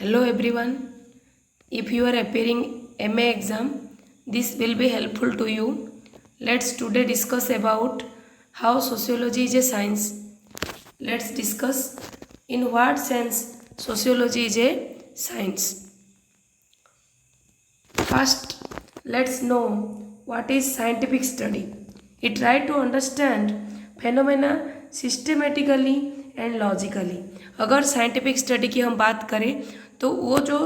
Hello everyone. If you are appearing MA exam, this will be helpful to you. Let's today discuss about how sociology is a science. Let's discuss in what sense sociology is a science. First, let's know what is scientific study. It tries to understand phenomena systematically and logically. अगर scientific study की हम बात करें तो वो जो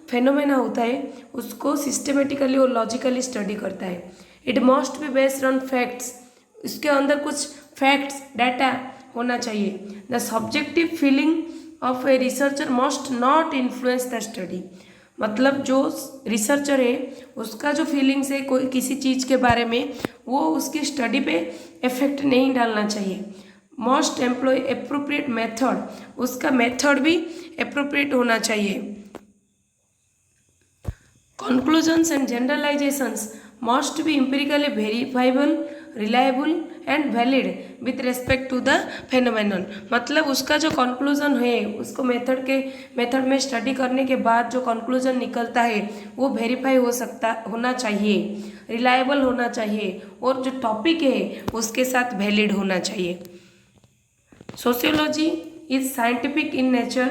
phenomena होता है उसको सिस्टमेटिकली और लॉजिकली स्टडी करता है. It must be based on facts. इसके अंदर कुछ फैक्ट्स डाटा होना चाहिए. The subjective feeling of a researcher must not influence the study. मतलब जो रिसर्चर है उसका जो फीलिंग्स है कोई किसी चीज़ के बारे में वो उसकी स्टडी पे इफेक्ट नहीं डालना चाहिए. Must employ appropriate method. उसका मेथड भी एप्रोप्रिएट होना चाहिए. Conclusions and generalisations must be empirically verifiable, reliable and valid with respect to the phenomenon. मतलब उसका जो कंक्लूजन है उसको मेथड में स्टडी करने के बाद जो कंक्लूजन निकलता है वो वेरीफाई होना चाहिए, रिलायबल होना चाहिए और जो टॉपिक है उसके साथ वैलिड होना चाहिए. Sociology is scientific in nature.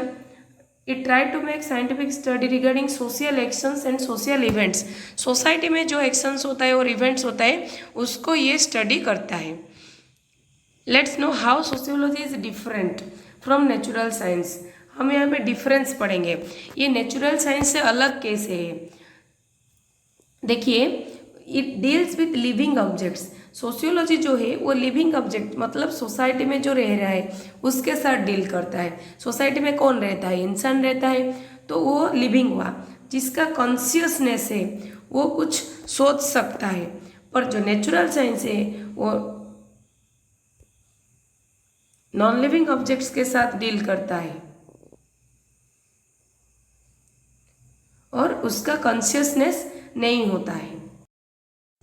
It try to make scientific study regarding social actions and social events. Society में जो एक्शंस होता है और इवेंट्स होता है उसको ये स्टडी करता है. Let's know how sociology is different from natural science. हम यहाँ पे डिफरेंस पढ़ेंगे. ये नेचुरल साइंस से अलग कैसे है. देखिए, it deals with living objects. Sociology जो है वो लिविंग ऑब्जेक्ट मतलब सोसाइटी में जो रह रहा है उसके साथ डील करता है. सोसाइटी में कौन रहता है, इंसान रहता है तो वो लिविंग हुआ. जिसका कॉन्शियसनेस है वो कुछ सोच सकता है. पर जो नेचुरल साइंस है वो नॉन लिविंग ऑब्जेक्ट्स के साथ डील करता है और उसका कॉन्शियसनेस नहीं होता है.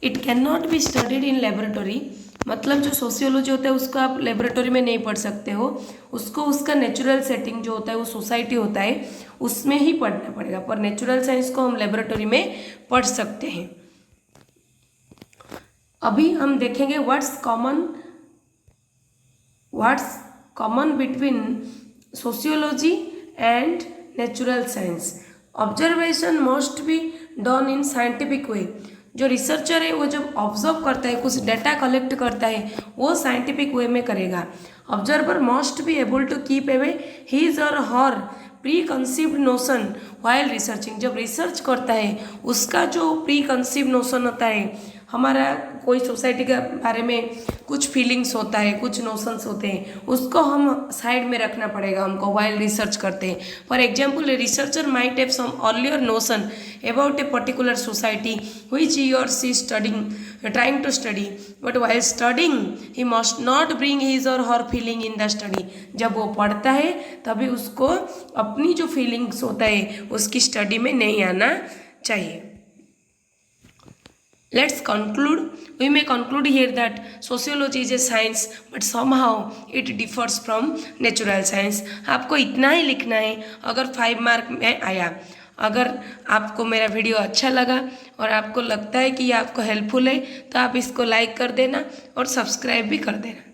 It can not be studied in laboratory. मतलब जो सोशियोलॉजी होता है उसको आप लेबोरेटरी में नहीं पढ़ सकते हो. उसको उसका नेचुरल सेटिंग जो होता है वो सोसाइटी होता है उसमें ही पढ़ना पड़ेगा. पर नेचुरल साइंस को हम लेबोरेटरी में पढ़ सकते हैं. अभी हम देखेंगे what's common between sociology and natural science. Observation must be done in scientific way. जो रिसर्चर है वो जब ऑब्जर्व करता है कुछ डाटा कलेक्ट करता है वो साइंटिफिक वे में करेगा. Observer must be able to keep away his और her preconceived notion while researching. जब रिसर्च करता है उसका जो प्री कंसीव्ड नोशन होता है, हमारा कोई सोसाइटी के बारे में कुछ फीलिंग्स होता है, कुछ नोशंस होते हैं, उसको हम साइड में रखना पड़ेगा हमको वाइल रिसर्च करते हैं. For example, a researcher might have some earlier notion about a particular society which he or she trying to study, but while studying he must not bring his or her feeling in the study. जब वो पढ़ता है तभी उसको अपनी जो feelings होता है उसकी स्टडी में नहीं आना चाहिए. Let's conclude. We may conclude here that sociology is a science, but somehow it differs from natural science. आपको इतना ही लिखना है अगर 5 मार्क में आया. अगर आपको मेरा वीडियो अच्छा लगा और आपको लगता है कि ये आपको हेल्पफुल है तो आप इसको लाइक कर देना और सब्सक्राइब भी कर देना.